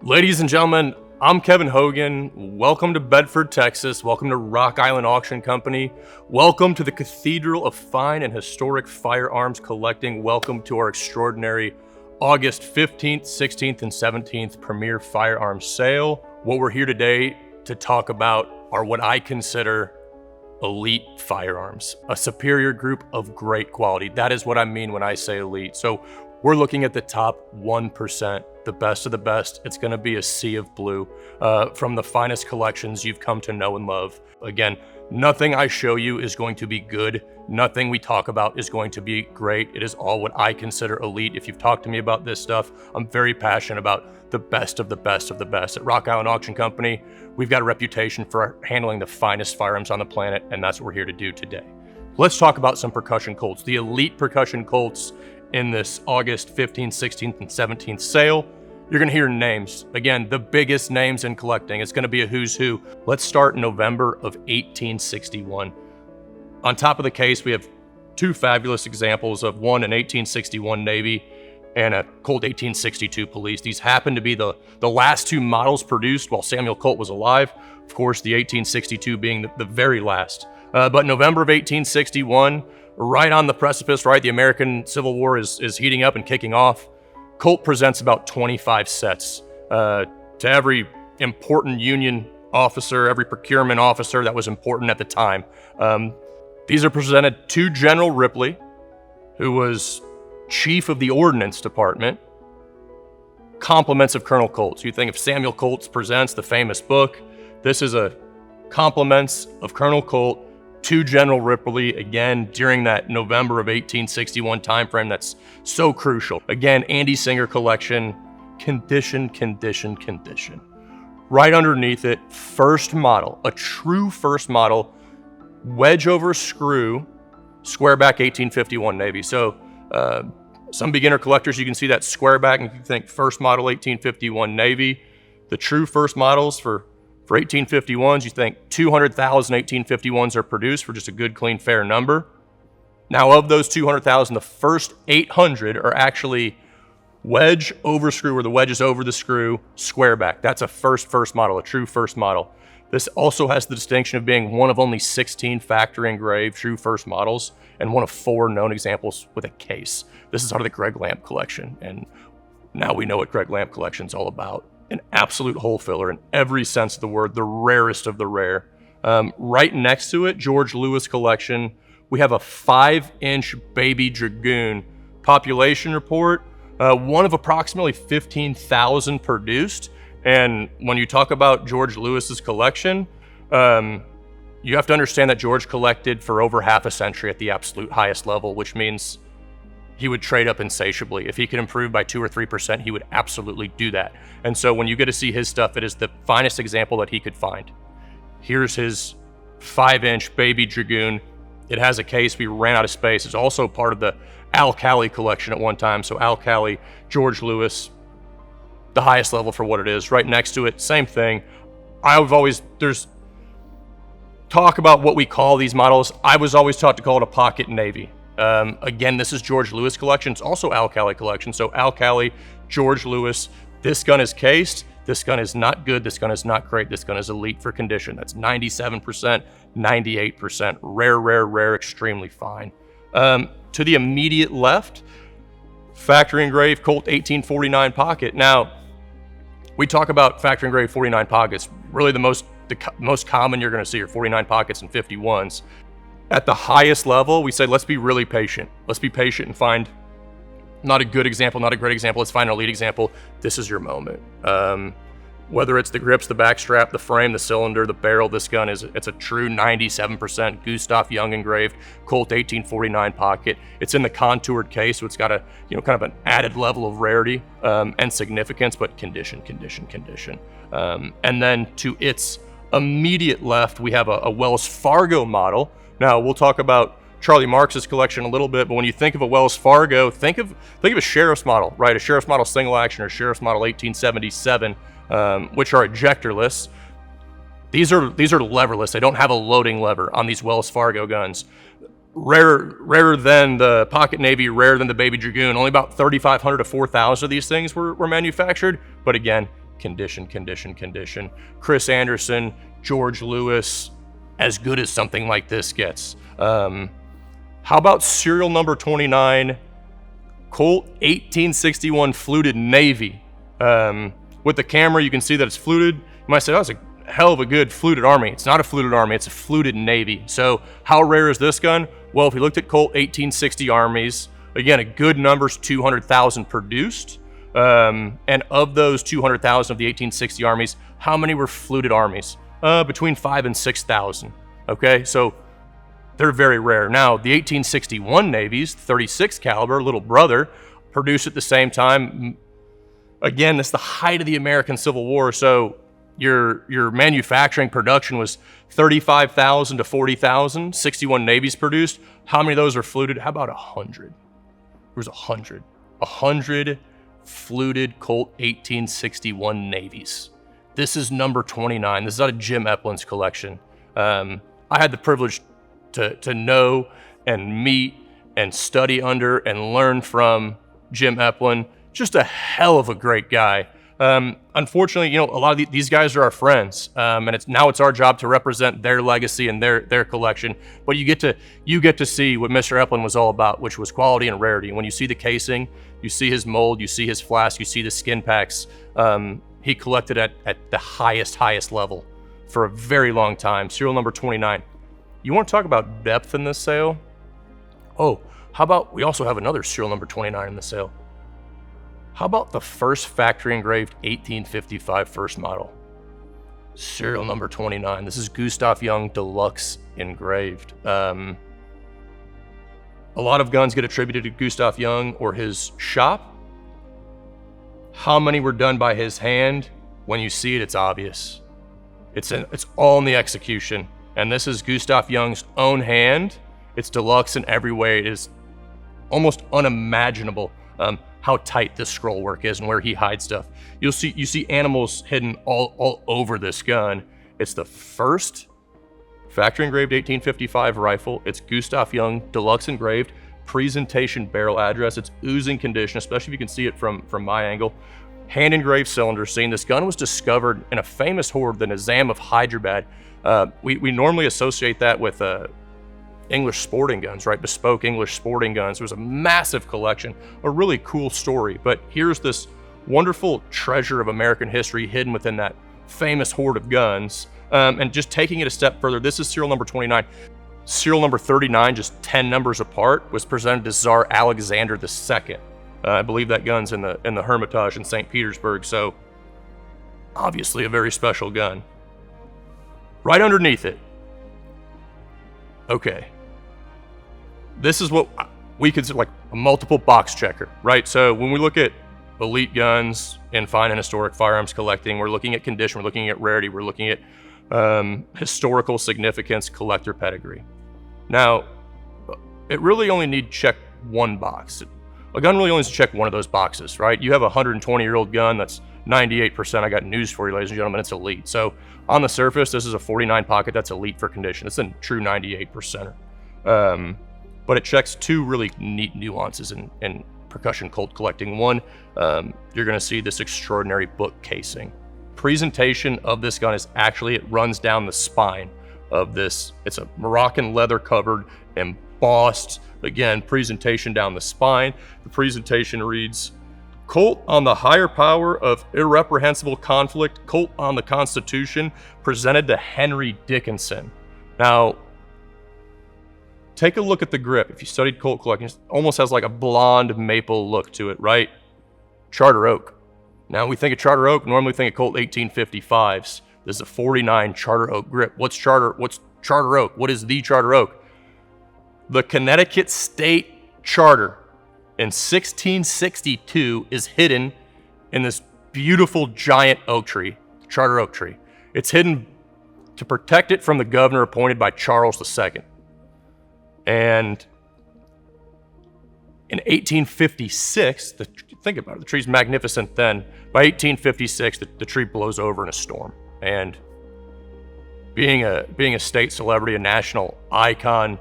Ladies and gentlemen, I'm Kevin Hogan. Welcome to Bedford, Texas. Welcome to Rock Island Auction Company. Welcome to the Cathedral of Fine and Historic Firearms Collecting. Welcome to our extraordinary August 15th, 16th, and 17th premier firearms sale. What we're here today to talk about are what I consider elite firearms, a superior group of great quality. That is what I mean when I say elite. So we're looking at the top 1%, the best of the best. It's going to be a sea of blue from the finest collections you've come to know and love. Again, nothing I show you is going to be good. Nothing we talk about is going to be great. It is all what I consider elite. If you've talked to me about this stuff, I'm very passionate about the best of the best of the best. At Rock Island Auction Company, we've got a reputation for handling the finest firearms on the planet, and that's what we're here to do today. Let's talk about some percussion Colts, the elite percussion Colts in this August 15th, 16th, and 17th sale. You're gonna hear names. Again, the biggest names in collecting. It's gonna be a who's who. Let's start in November of 1861. On top of the case, we have two fabulous examples of one an 1861 Navy and a Colt 1862 Police. These happen to be the last two models produced while Samuel Colt was alive. Of course, the 1862 being the very last. But November of 1861, right on the precipice, right? The American Civil War is heating up and kicking off. Colt presents about 25 sets to every important Union officer, every procurement officer that was important at the time. These are presented to General Ripley, who was chief of the Ordnance Department. Compliments of Colonel Colt. So you think if Samuel Colt presents the famous book, this is a compliments of Colonel Colt to General Ripley, again, during that November of 1861 timeframe that's so crucial. Again, Andy Singer collection, condition. Right underneath it, first model, a true first model, wedge over screw, square back 1851 Navy. So some beginner collectors, you can see that square back and you think first model 1851 Navy. The true first models for 1851s, you think 200,000 1851s are produced for just a good, clean, fair number. Now, of those 200,000, the first 800 are actually wedge over screw, where the wedge is over the screw, square back. That's a first model, a true first model. This also has the distinction of being one of only 16 factory engraved true first models and one of 4 known examples with a case. This is out of the Greg Lamp collection, and now we know what Greg Lamp collection is all about. An absolute hole filler in every sense of the word, the rarest of the rare. Right next to it, George Lewis collection, we have a 5-inch baby Dragoon population report, one of approximately 15,000 produced. And when you talk about George Lewis's collection, you have to understand that George collected for over half a century at the absolute highest level, which means he would trade up insatiably. If he could improve by 2 or 3%, he would absolutely do that. And so when you get to see his stuff, it is the finest example that he could find. Here's his 5-inch baby Dragoon. It has a case. We ran out of space. It's also part of the Al Cali collection at one time. So Al Cali, George Lewis, the highest level for what it is. Right next to it, same thing. There's talk about what we call these models. I was always taught to call it a pocket Navy. Again, this is George Lewis collection. It's also Al Cali collection. So Al Cali, George Lewis. This gun is cased. This gun is not good. This gun is not great. This gun is elite for condition. That's 97%, 98%. Rare, extremely fine. To the immediate left, factory engraved Colt 1849 pocket. Now, we talk about factory engraved 49 pockets. Really the most common you're going to see are 49 pockets and 51s. At the highest level, we say, let's be really patient. Let's be patient and find not a good example, not a great example. Let's find an elite example. This is your moment. Whether it's the grips, the backstrap, the frame, the cylinder, the barrel, this gun it's a true 97% Gustav Young engraved Colt 1849 pocket. It's in the contoured case, so it's got a kind of an added level of rarity and significance, but condition. And then to its immediate left, we have a Wells Fargo model. Now, we'll talk about Charlie Marx's collection a little bit, but when you think of a Wells Fargo, think of a sheriff's model, right? A sheriff's model single action or sheriff's model 1877, which are ejectorless. These are leverless. They don't have a loading lever on these Wells Fargo guns. Rarer than the Pocket Navy, rarer than the Baby Dragoon. Only about 3,500 to 4,000 of these things were manufactured. But again, condition. Chris Anderson, George Lewis, as good as something like this gets. How about serial number 29, Colt 1861 Fluted Navy? With the camera, you can see that it's fluted. You might say, oh, that's a hell of a good fluted army. It's not a fluted army, it's a fluted Navy. So how rare is this gun? Well, if we looked at Colt 1860 armies, again, a good number's 200,000 produced. And of those 200,000 of the 1860 armies, how many were fluted armies? Between 5,000 and 6,000. Okay, so they're very rare. Now, the 1861 Navies, 36 caliber, little brother, produced at the same time. Again, it's the height of the American Civil War, so your manufacturing production was 35,000 to 40,000. 61 Navies produced. How many of those are fluted? How about 100? There was 100. 100 fluted Colt 1861 Navies. This is number 29. This is out of Jim Eplin's collection. I had the privilege to know and meet and study under and learn from Jim Eplin. Just a hell of a great guy. Unfortunately, a lot of these guys are our friends, and it's our job to represent their legacy and their collection. But you get to see what Mr. Eplin was all about, which was quality and rarity. And when you see the casing, you see his mold, you see his flask, you see the skin packs. He collected at the highest level for a very long time. Serial number 29. You want to talk about depth in this sale? Oh, how about we also have another serial number 29 in the sale? How about the first factory engraved 1855 first model? Serial number 29. This is Gustav Young Deluxe Engraved. A lot of guns get attributed to Gustav Young or his shop. How many were done by his hand? When you see it, it's obvious. It's all in the execution. And this is Gustav Young's own hand. It's deluxe in every way. It is almost unimaginable how tight this scroll work is and where he hides stuff. You see animals hidden all over this gun. It's the first factory engraved 1855 rifle. It's Gustav Young Deluxe Engraved, presentation barrel address. It's oozing condition, especially if you can see it from my angle. Hand engraved cylinder scene. This gun was discovered in a famous hoard, the Nizam of Hyderabad. We normally associate that with English sporting guns, right? Bespoke English sporting guns. There was a massive collection, a really cool story. But here's this wonderful treasure of American history hidden within that famous hoard of guns. And just taking it a step further, this is serial number 29. Serial number 39, just 10 numbers apart, was presented to Tsar Alexander II. I believe that gun's in the Hermitage in St. Petersburg, so obviously a very special gun. Right underneath it, okay, this is what we consider like a multiple box checker, right? So when we look at elite guns in fine and historic firearms collecting, we're looking at condition, we're looking at rarity, we're looking at historical significance, collector pedigree. Now, it really only needs to check one box. A gun really only needs to check one of those boxes, right? You have a 120-year-old gun that's 98%. I got news for you, ladies and gentlemen, it's elite. So on the surface, this is a 49 pocket that's elite for condition. It's a true 98%er. But it checks two really neat nuances in percussion Colt collecting. One, you're gonna see this extraordinary book casing. Presentation of this gun is actually, it runs down the spine of this. It's a Moroccan leather covered, embossed, again, presentation down the spine. The presentation reads, Colt on the higher power of irreprehensible conflict, Colt on the Constitution, presented to Henry Dickinson. Now, take a look at the grip. If you studied Colt collecting, it almost has like a blonde maple look to it, right? Charter oak. Now we think of Charter oak, normally think of Colt 1855s. This is a 49 Charter oak grip. What's Charter oak? What is the Charter oak? The Connecticut State Charter in 1662 is hidden in this beautiful giant oak tree, Charter oak tree. It's hidden to protect it from the governor appointed by Charles II. And in 1856, think about it, the tree's magnificent then. By 1856, the tree blows over in a storm. And being a state celebrity, a national icon,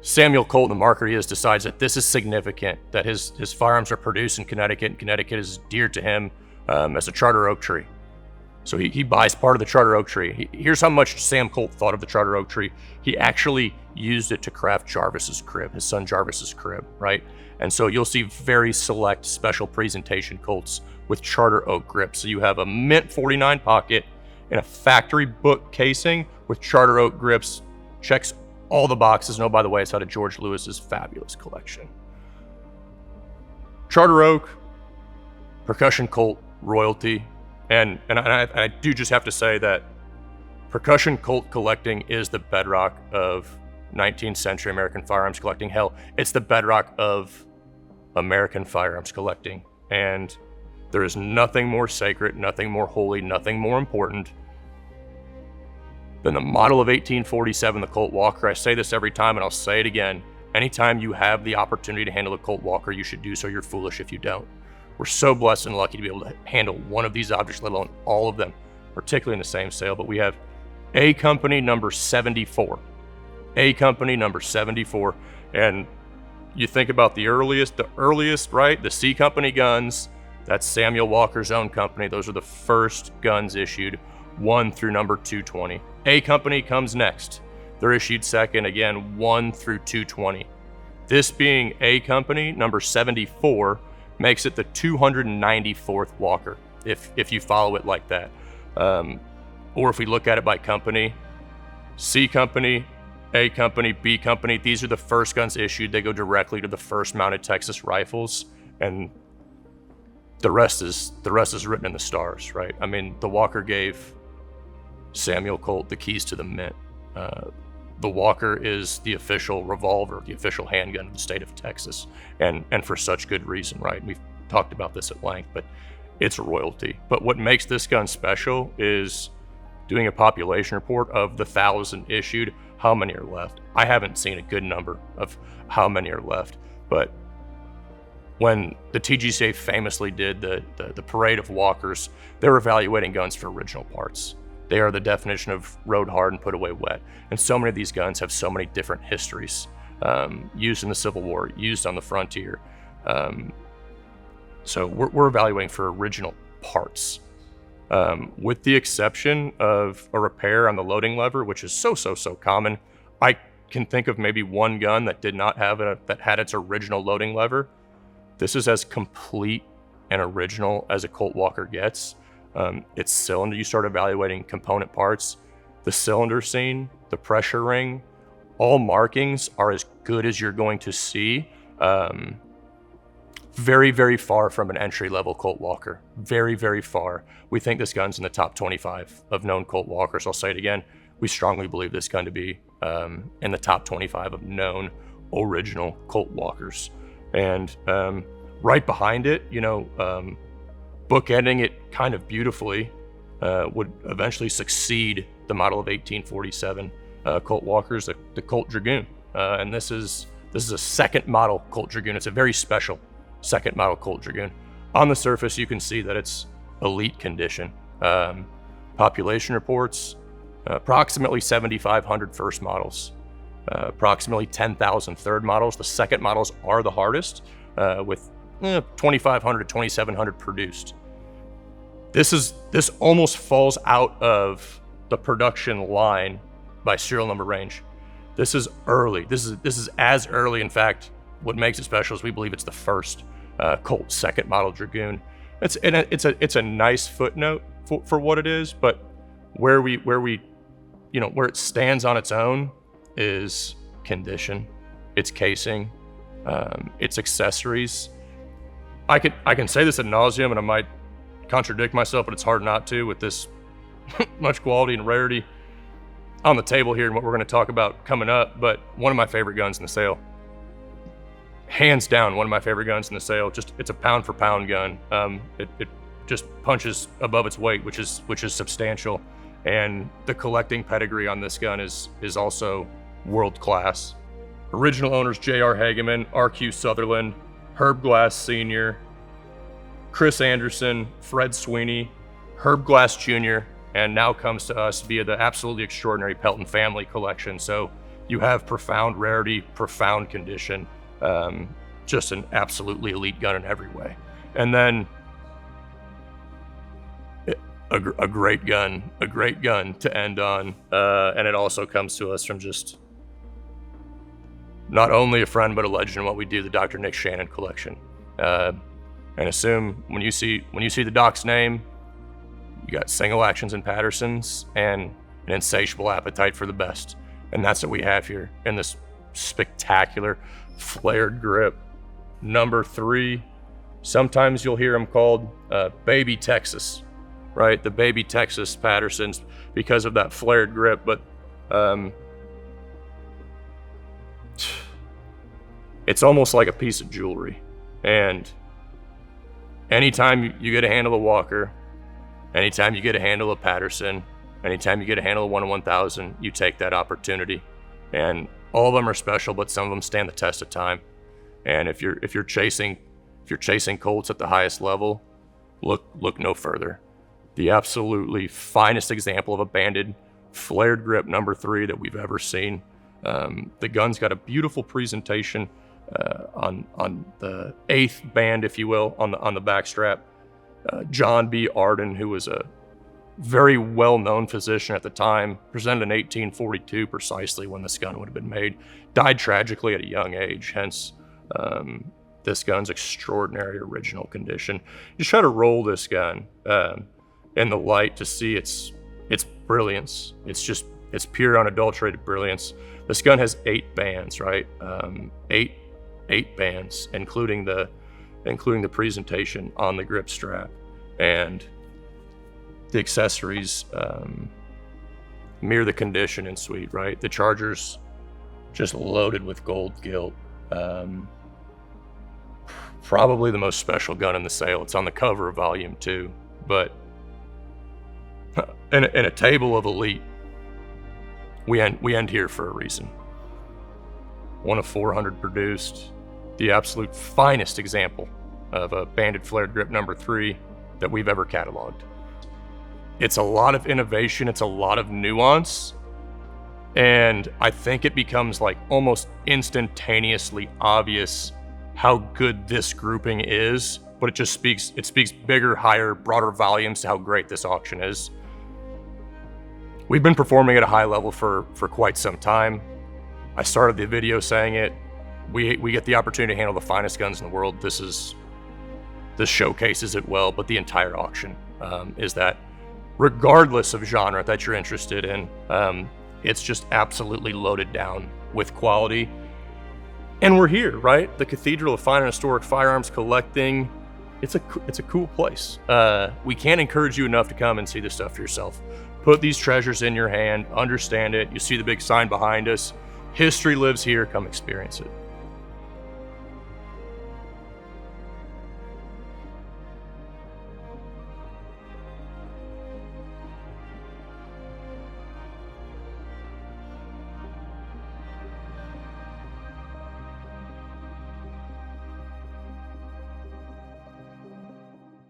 Samuel Colt, the marker he is, decides that this is significant, that his firearms are produced in Connecticut, and Connecticut is dear to him as a Charter oak tree. So he buys part of the Charter Oak tree. Here's how much Sam Colt thought of the Charter Oak tree. He actually used it to craft Jarvis's crib, his son Jarvis's crib, right? And so you'll see very select special presentation Colts with Charter Oak grips. So you have a mint 49 pocket and a factory book casing with Charter Oak grips. Checks all the boxes. And oh, by the way, it's out of George Lewis's fabulous collection. Charter Oak, Percussion Colt, royalty. And I do just have to say that Percussion Colt collecting is the bedrock of 19th century American firearms collecting. Hell, it's the bedrock of American firearms collecting. And there is nothing more sacred, nothing more holy, nothing more important than the model of 1847, the Colt Walker. I say this every time and I'll say it again. Anytime you have the opportunity to handle a Colt Walker, you should do so. You're foolish if you don't. We're so blessed and lucky to be able to handle one of these objects, let alone all of them, particularly in the same sale. But we have A Company number 74. A Company number 74. And you think about the earliest, right? The C Company guns, that's Samuel Walker's own company. Those are the first guns issued, 1 through number 220. A Company comes next. They're issued second, again, 1 through 220. This being A Company number 74, makes it the 294th Walker, if you follow it like that. Or if we look at it by company, C Company, A Company, B Company, these are the first guns issued. They go directly to the first mounted Texas rifles, and the rest is written in the stars, right? I mean, the Walker gave Samuel Colt the keys to the mint. The Walker is the official revolver, the official handgun of the state of Texas, and for such good reason, right? We've talked about this at length, but it's royalty. But what makes this gun special is doing a population report of the 1,000 issued, how many are left? I haven't seen a good number of how many are left, but when the TGCA famously did the parade of Walkers, they were evaluating guns for original parts. They are the definition of rode hard and put away wet. And so many of these guns have so many different histories, used in the Civil War, used on the frontier. So we're evaluating for original parts, with the exception of a repair on the loading lever, which is so common. I can think of maybe one gun that did not have that had its original loading lever. This is as complete and original as a Colt Walker gets. Its cylinder, you start evaluating component parts, the cylinder seam, the pressure ring, all markings are as good as you're going to see. Very far from an entry-level Colt Walker. Very far. We think this gun's in the top 25 of known Colt Walkers. I'll say it again. We strongly believe this gun to be in the top 25 of known original Colt Walkers. And right behind it, bookending it kind of beautifully, would eventually succeed the model of 1847 Colt Walkers, the Colt Dragoon. And this is a second model Colt Dragoon. It's a very special second model Colt Dragoon. On the surface, you can see that it's elite condition. Population reports, approximately 7,500 first models, approximately 10,000 third models. The second models are the hardest, with 2,500 to 2,700 produced. This almost falls out of the production line by serial number range. This is early. This is as early. In fact, what makes it special is we believe it's the first Colt second model Dragoon. It's a nice footnote for what it is, but where it stands on its own is condition, its casing, its accessories. I can say this ad nauseum, and I might contradict myself, but it's hard not to with this much quality and rarity on the table here and what we're going to talk about coming up. But one of my favorite guns in the sale, hands down, one of my favorite guns in the sale. Just it's a pound for pound gun. It just punches above its weight, which is substantial. And the collecting pedigree on this gun is also world class. Original owners J.R. Hageman, R.Q. Sutherland, Herb Glass Sr., Chris Anderson, Fred Sweeney, Herb Glass Jr., and now comes to us via the absolutely extraordinary Pelton family collection. So you have profound rarity, profound condition, just an absolutely elite gun in every way. And then a great gun to end on. And it also comes to us from just not only a friend, but a legend in what we do, the Dr. Nick Shannon collection. And assume when you see the doc's name, you got single actions and Patesons and an insatiable appetite for the best. And that's what we have here in this spectacular flared grip. Number 3, sometimes you'll hear them called Baby Texas, right? The Baby Texas Patesons because of that flared grip. But it's almost like a piece of jewelry. And anytime you get to handle a Walker, anytime you get to handle a Pateson, anytime you get to handle a 1 in 1,000, you take that opportunity. And all of them are special, but some of them stand the test of time. And if you're chasing Colts at the highest level, look no further. The absolutely finest example of a banded flared grip number 3 that we've ever seen. The gun's got a beautiful presentation on the 8th band, if you will, on the back strap. John B. Arden, who was a very well-known physician at the time, presented in 1842, precisely when this gun would have been made, died tragically at a young age, hence this gun's extraordinary original condition. You try to roll this gun in the light to see its brilliance. It's pure unadulterated brilliance. This gun has 8 bands, right? Eight bands, including the presentation on the grip strap, and the accessories mirror the condition in suite, right? The charger's just loaded with gold gilt. Probably the most special gun in the sale. It's on the cover of Volume 2, but in a table of elite, we end here for a reason. 1 of 400 produced, the absolute finest example of a banded flared grip number 3 that we've ever cataloged. It's a lot of innovation, it's a lot of nuance, and I think it becomes like almost instantaneously obvious how good this grouping is, but it speaks bigger, higher, broader volumes to how great this auction is. We've been performing at a high level for quite some time. I started the video saying it. We get the opportunity to handle the finest guns in the world. This showcases it well, but the entire auction is that, regardless of genre that you're interested in, it's just absolutely loaded down with quality. And we're here, right? The Cathedral of Fine and Historic Firearms Collecting. It's a cool place. We can't encourage you enough to come and see this stuff for yourself. Put these treasures in your hand, understand it. You see the big sign behind us. History lives here. Come experience it.